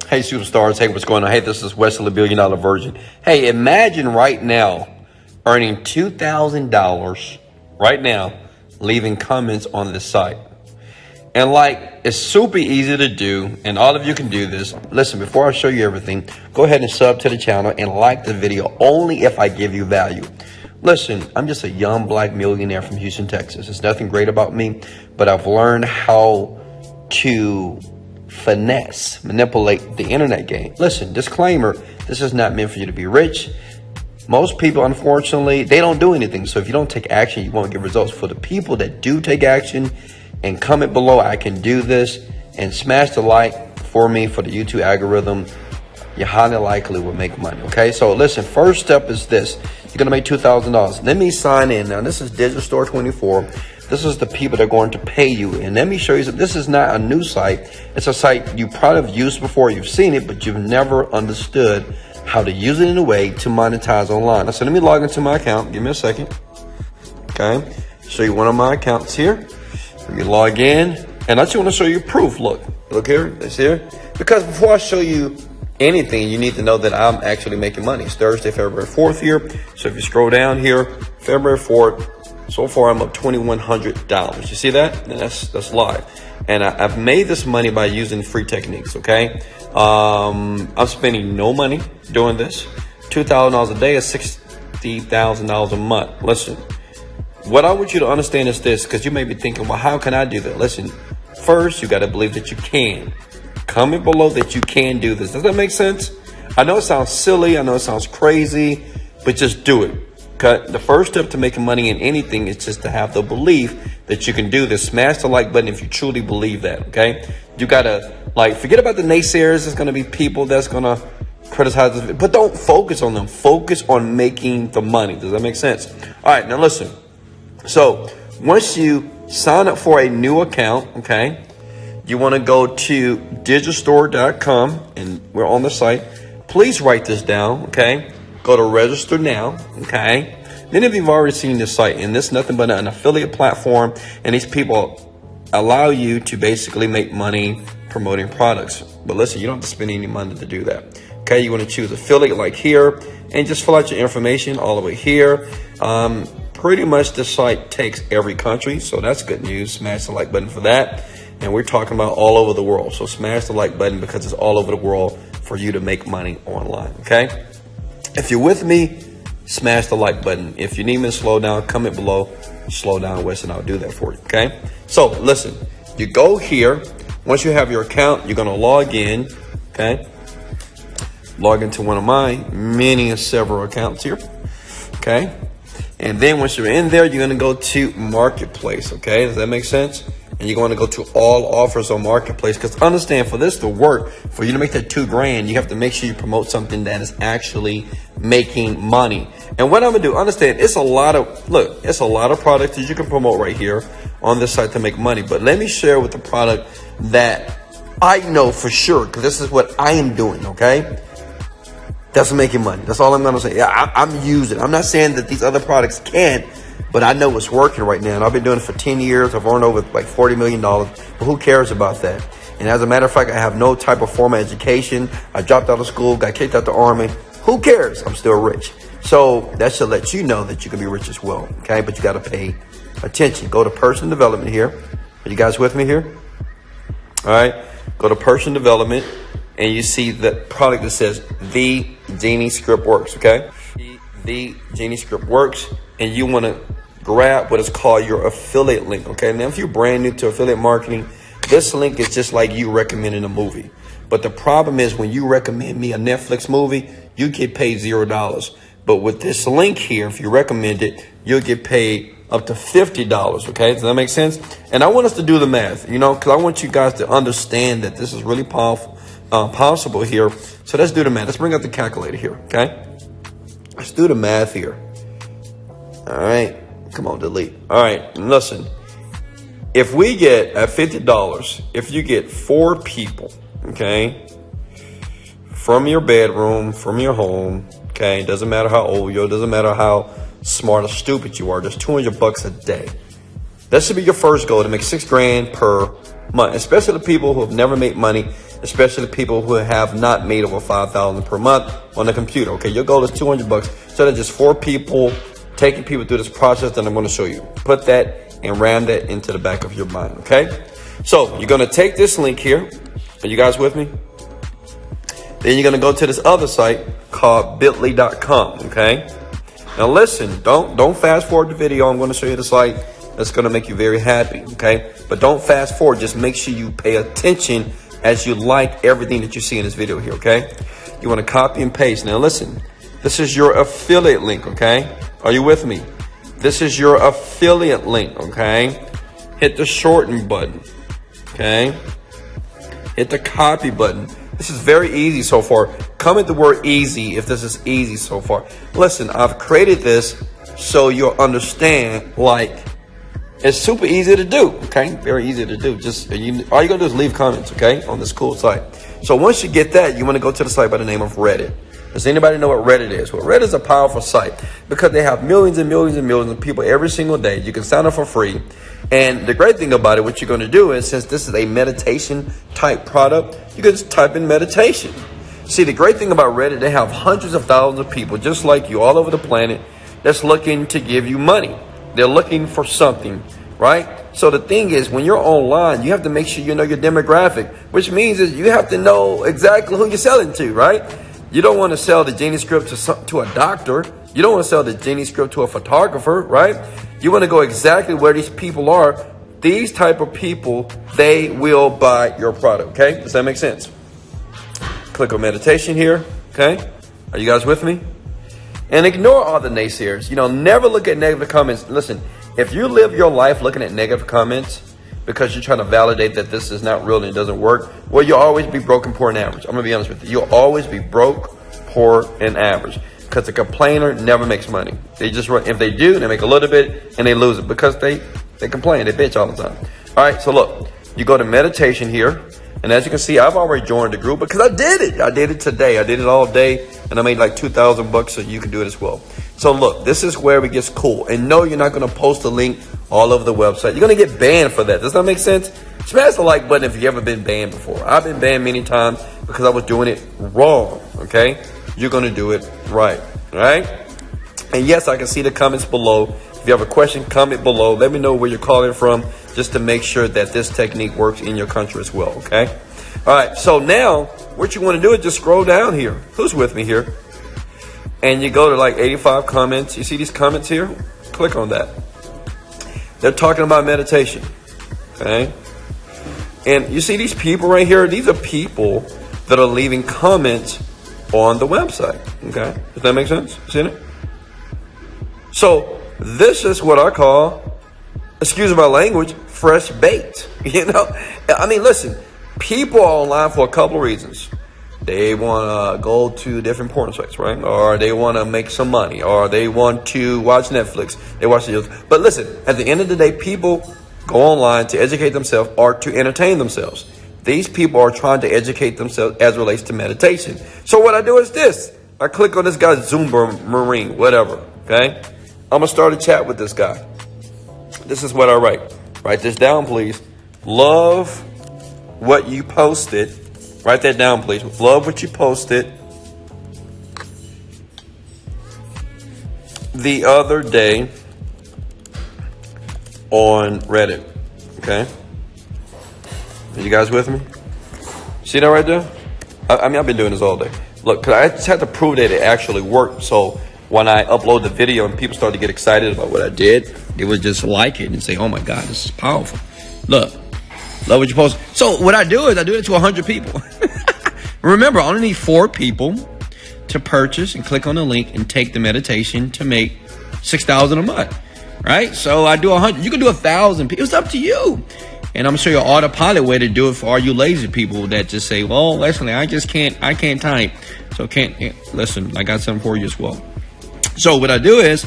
Hey, superstars. Hey, what's going on? Hey, this is Wesley, Billion Dollar Virgin. Hey, imagine right now earning $2,000 right now, leaving comments on this site. And like, it's super easy to do, and all of you can do this. Listen, before I show you everything, go ahead and sub to the channel and like the video only if I give you value. Listen, I'm just a young black millionaire from Houston, Texas. There's nothing great about me, but I've learned how to manipulate the internet game. Listen, disclaimer, this is not meant for you to be rich. Most people, unfortunately, they don't do anything. So if you don't take action, you won't get results. For the people that do take action and comment below, I can do this, and smash the like for me for the YouTube algorithm, you highly likely will make money. Okay, so listen, first step is this. You're going to make $2,000. Let me sign in. Now, this is Digital Store 24. This is the people that are going to pay you. And let me show you, this is not a new site. It's a site you probably have used before. You've seen it, but you've never understood how to use it in a way to monetize online. So let me log into my account. Give me a second. Okay. Show you one of my accounts here. You log in, and I just want to show you proof. Look here. It's here. Because before I show you anything, you need to know that I'm actually making money. It's Thursday, February 4th here. So if you scroll down here, February 4th, so far I'm up $2,100. You see that? And that's live. And I've made this money by using free techniques, okay? I'm spending no money doing this. $2,000 a day is $60,000 a month. Listen, what I want you to understand is this, because you may be thinking, well, how can I do that? Listen, first, you got to believe that you can. Comment below that you can do this. Does that make sense? I know it sounds silly. I know it sounds crazy, but just do it. The first step to making money in anything is just to have the belief that you can do this. Smash the like button if you truly believe that, okay? You got to, forget about the naysayers. There's going to be people that's going to criticize this, but don't focus on them. Focus on making the money. Does that make sense? All right, now listen. So once you sign up for a new account, okay, you want to go to digitalstore.com, and we're on the site. Please write this down, okay? Go to register now, okay? Many of you have already seen this site, and this is nothing but an affiliate platform, and these people allow you to basically make money promoting products. But listen, you don't have to spend any money to do that, okay? You want to choose affiliate like here, and just fill out your information all the way here. Pretty much the site takes every country, so that's good news. Smash the like button for that. And we're talking about all over the world, so smash the like button because it's all over the world for you to make money online, okay? If you're with me, smash the like button. If you need me to slow down, comment below, slow down, Wes, and I'll do that for you, okay? So listen, you go here. Once you have your account, you're going to log in, okay? Log into one of my many and several accounts here, okay? And then once you're in there, you're going to go to Marketplace, okay? Does that make sense? And you're going to go to all offers on Marketplace, because understand, for this to work, for you to make that $2,000, you have to make sure you promote something that is actually making money. And what I'm going to do, understand, it's a lot of products that you can promote right here on this site to make money. But let me share with the product that I know for sure, because this is what I am doing, okay? That's making money. That's all I'm going to say. Yeah, I'm using it. I'm not saying that these other products can't, but I know it's working right now. And I've been doing it for 10 years. I've earned over $40 million. But who cares about that? And as a matter of fact, I have no type of formal education. I dropped out of school, got kicked out the army. Who cares? I'm still rich. So that should let you know that you can be rich as well. Okay, but you got to pay attention. Go to personal development here. Are you guys with me here? All right. Go to personal development, and you see the product that says The Genie Script Works. Okay. The Genie Script Works, and you want to grab what is called your affiliate link. Okay. Now, if you're brand new to affiliate marketing, this link is just like you recommending a movie. But the problem is, when you recommend me a Netflix movie, you get paid $0. But with this link here, if you recommend it, you'll get paid up to $50. Okay, does that make sense? And I want us to do the math, because I want you guys to understand that this is really powerful, possible here. So let's do the math. Let's bring up the calculator here. Okay, let's do the math here. All right, come on, delete. All right, listen. If we get at $50, if you get 4 people, okay, from your bedroom, from your home, okay, doesn't matter how old you are, doesn't matter how smart or stupid you are, just $200 a day. That should be your first goal, to make $6 grand per month, especially the people who have never made money. especially people who have not made over $5,000 per month on the computer. Okay, your goal is $200. So that's just 4 people, taking people through this process that I'm going to show you. Put that and ram that into the back of your mind. Okay, so you're going to take this link here. Are you guys with me? Then you're going to go to this other site called bit.ly.com. Okay, now listen, don't fast forward the video. I'm going to show you the site that's going to make you very happy. Okay, but don't fast forward. Just make sure you pay attention as you like everything that you see in this video here. Okay, you want to copy and paste. Now listen, this is your affiliate link. Okay, are you with me? This is your affiliate link. Okay, hit the shorten button. Okay, hit the copy button. This is very easy so far. Comment the word easy if this is easy so far. Listen, I've created this so you'll understand, like, it's super easy to do. Okay, very easy to do. Just all you gotta do is leave comments, okay, on this cool site. So once you get that, you want to go to the site by the name of Reddit. Does anybody know what Reddit is? Well, Reddit is a powerful site because they have millions and millions and millions of people every single day. You can sign up for free. And the great thing about it, what you're going to do is, since this is a meditation type product, you can just type in meditation. See, the great thing about Reddit, they have hundreds of thousands of people just like you all over the planet that's looking to give you money. They're looking for something, right? So the thing is, when you're online, you have to make sure you know your demographic, which means is you have to know exactly who you're selling to, right? You don't want to sell the Genie script to a doctor. You don't want to sell the Genie script to a photographer, right? You want to go exactly where these people are. These type of people, they will buy your product, okay? Does that make sense? Click on meditation here, okay? Are you guys with me? And ignore all the naysayers. You know, never look at negative comments. Listen, if you live your life looking at negative comments because you're trying to validate that this is not real and it doesn't work, well, you'll always be broke, poor, and average. I'm going to be honest with you. You'll always be broke, poor, and average. Because the complainer never makes money. They just run. If they do, they make a little bit and they lose it because they complain. They bitch all the time. All right, so look, you go to meditation here. And as you can see, I've already joined the group because I did it. I did it today. I did it all day. And I made like $2,000, so you can do it as well. So look, this is where it gets cool. And no, you're not going to post a link all over the website. You're going to get banned for that. Does that make sense? Smash the like button if you've ever been banned before. I've been banned many times because I was doing it wrong. Okay? You're going to do it right. All right? And yes, I can see the comments below. If you have a question, comment below. Let me know where you're calling from just to make sure that this technique works in your country as well. Okay? All right. So now what you want to do is just scroll down here. Who's with me here? And you go to like 85 comments. You see these comments here? Click on that. They're talking about meditation. Okay? And you see these people right here? These are people that are leaving comments on the website. Okay? Does that make sense? Seen it? So this is what I call, excuse my language, fresh bait. You know? I mean, listen, people are online for a couple of reasons. They want to go to different porn sites, right? Or they want to make some money, or they want to watch Netflix. They watch videos. But listen, at the end of the day, people go online to educate themselves or to entertain themselves. These people are trying to educate themselves as it relates to meditation. So what I do is this. I click on this guy, Zumba Marine, whatever, okay? I'm going to start a chat with this guy. This is what I write. Write this down, please. Love what you posted. Write that down, please. Love what you posted the other day on Reddit. Okay? Are you guys with me? See that right there? I mean, I've been doing this all day. Look, 'cause I just had to prove that it actually worked. So when I upload the video and people start to get excited about what I did, they would just like it and say, oh my God, this is powerful. Look, love what you post. So what I do is I do it to 100 people. Remember, I only need 4 people to purchase and click on the link and take the meditation to make $6,000 a month, right? So I do 100. You can do 1,000 people. It's up to you. And I'm going to show you an autopilot way to do it for all you lazy people that just say, well, Leslie, I can't type. So listen, I got something for you as well. So what I do is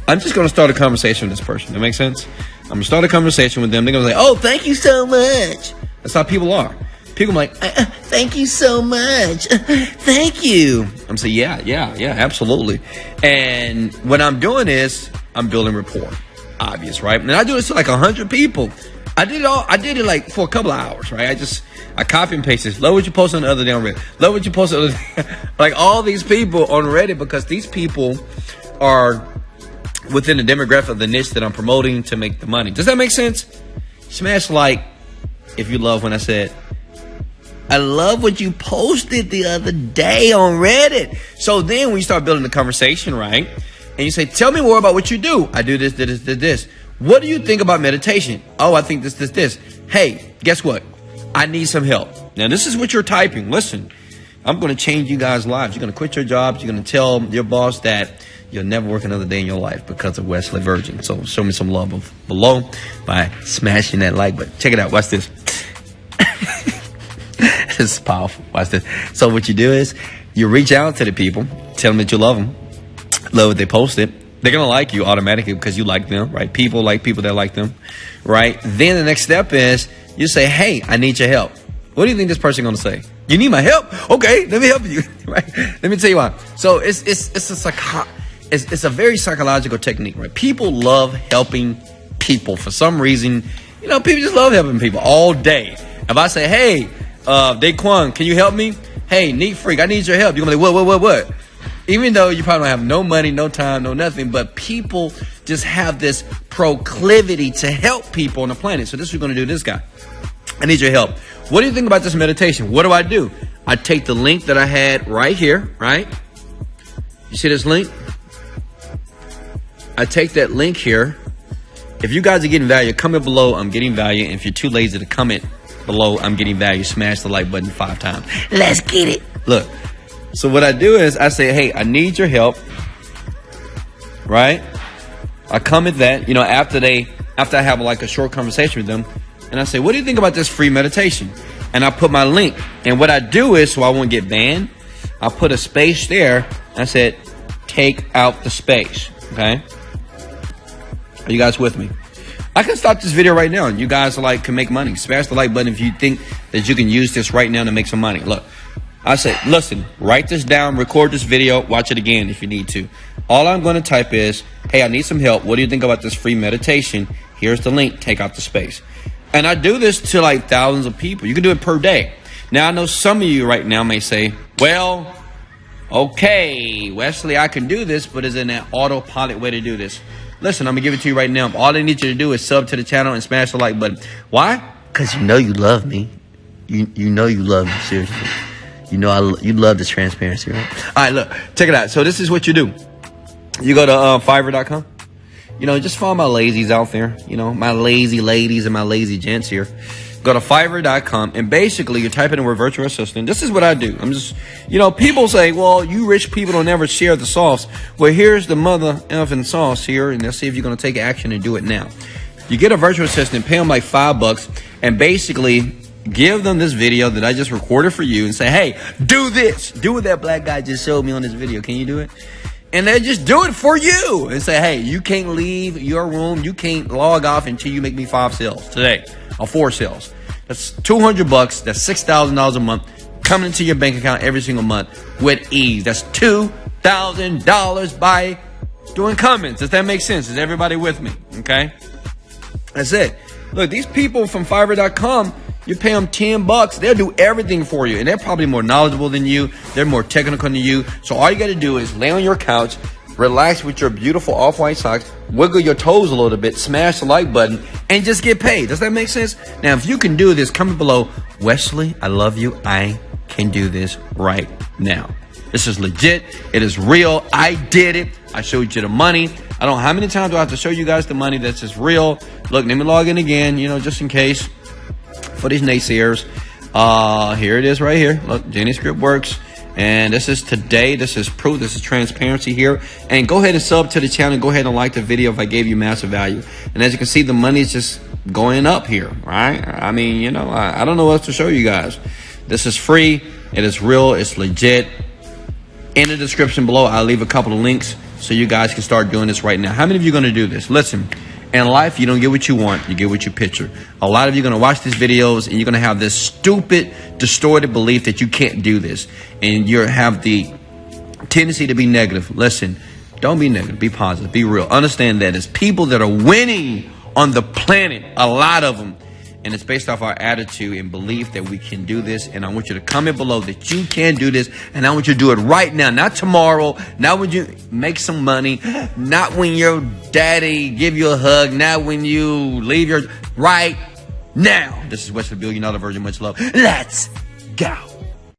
I'm just going to start a conversation with this person. That makes sense? I'm going to start a conversation with them. They're going to say, oh, thank you so much. That's how people are. People are like, thank you so much. Thank you. I'm saying, yeah, absolutely. And what I'm doing is I'm building rapport. Obvious, right? And I do this to like 100 people. I did it like for a couple of hours, right? I copy and paste this. Love what you posted on the other day on Reddit. Love what you posted on the like all these people on Reddit, because these people are within the demographic of the niche that I'm promoting to make the money. Does that make sense? Smash like if you love when I said, I love what you posted the other day on Reddit. So then when you start building the conversation, right? And you say, tell me more about what you do. I do this. What do you think about meditation? Oh, I think this. Hey, guess what? I need some help. Now, this is what you're typing. Listen, I'm going to change you guys' lives. You're going to quit your jobs. You're going to tell your boss that you'll never work another day in your life because of Wesley Virgin. So show me some love below by smashing that like button. Check it out. Watch this. This is powerful. Watch this. So what you do is you reach out to the people, tell them that you love them, love what they posted. They're going to like you automatically because you like them, right? People like people that like them, right? Then the next step is you say, hey, I need your help. What do you think this person going to say? You need my help? Okay, let me help you. Right? Let me tell you why. So it's a very psychological technique, right? People love helping people for some reason. You know, people just love helping people all day. If I say, hey, Daquan, can you help me? Hey, neat freak, I need your help. You're going to be like, what? Even though you probably don't have no money, no time, no nothing, but people just have this proclivity to help people on the planet. So this is what we're going to do this guy. I need your help. What do you think about this meditation? What do? I take the link that I had right here, right? You see this link? I take that link here. If you guys are getting value, comment below, I'm getting value. And if you're too lazy to comment below, I'm getting value, smash the like button 5 times. Let's get it. Look. So what I do is I say, hey, I need your help, right? I comment that, you know, after I have like a short conversation with them, and I say, what do you think about this free meditation? And I put my link. And what I do is, so I won't get banned, I put a space there. I said, take out the space, okay? Are you guys with me? I can stop this video right now and you guys can make money. Smash the like button if you think that you can use this right now to make some money. Look. I say, listen, write this down, record this video, watch it again if you need to. All I'm going to type is, hey, I need some help. What do you think about this free meditation? Here's the link. Take out the space. And I do this to like thousands of people. You can do it per day. Now, I know some of you right now may say, well, okay, Wesley, I can do this, but is in that autopilot way to do this? Listen, I'm going to give it to you right now. All I need you to do is sub to the channel and smash the like button. Why? Because you know you love me. You know you love me, seriously. You know, you love this transparency, right? All right, look, check it out. So this is what you do. You go to Fiverr.com. You know, just follow my lazies out there. You know, my lazy ladies and my lazy gents here. Go to Fiverr.com. And basically, you type in a word virtual assistant. This is what I do. I'm just, you know, people say, well, you rich people don't ever share the sauce. Well, here's the mother effing sauce here. And let's see if you're going to take action and do it now. You get a virtual assistant, pay them like $5. And basically, give them this video that I just recorded for you and say, hey, do this. Do what that black guy just showed me on this video. Can you do it? And they just do it for you and say, hey, you can't leave your room. You can't log off until you make me 5 sales today or 4 sales. That's $200. That's $6,000 a month coming into your bank account every single month with ease. That's $2,000 by doing comments. Does that make sense? Is everybody with me? Okay. That's it. Look, these people from Fiverr.com, you pay them $10, they'll do everything for you. And they're probably more knowledgeable than you. They're more technical than you. So all you got to do is lay on your couch, relax with your beautiful off-white socks, wiggle your toes a little bit, smash the like button, and just get paid. Does that make sense? Now, if you can do this, comment below. Wesley, I love you. I can do this right now. This is legit. It is real. I did it. I showed you the money. I don't know how many times do I have to show you guys the money that's just real. Look, let me log in again, you know, just in case. For these naysayers, here it is right here. Look, Jenny Script works, and this is today. This is proof. This is transparency here. And go ahead and sub to the channel. Go ahead and like the video if I gave you massive value. And as you can see, the money is just going up here, right? I mean, you know, I don't know what else to show you guys. This is free. It is real. It's legit. In the description below, I'll leave a couple of links so you guys can start doing this right now. How many of you are going to do this? Listen. In life, you don't get what you want. You get what you picture. A lot of you are going to watch these videos and you're going to have this stupid, distorted belief that you can't do this. And you have the tendency to be negative. Listen, don't be negative. Be positive. Be real. Understand that there's people that are winning on the planet, a lot of them. And it's based off our attitude and belief that we can do this. And I want you to comment below that you can do this. And I want you to do it right now, not tomorrow, not when you make some money, not when your daddy give you a hug, not when you leave right now. This is West for Billion Dollar Virgin. Much love. Let's go.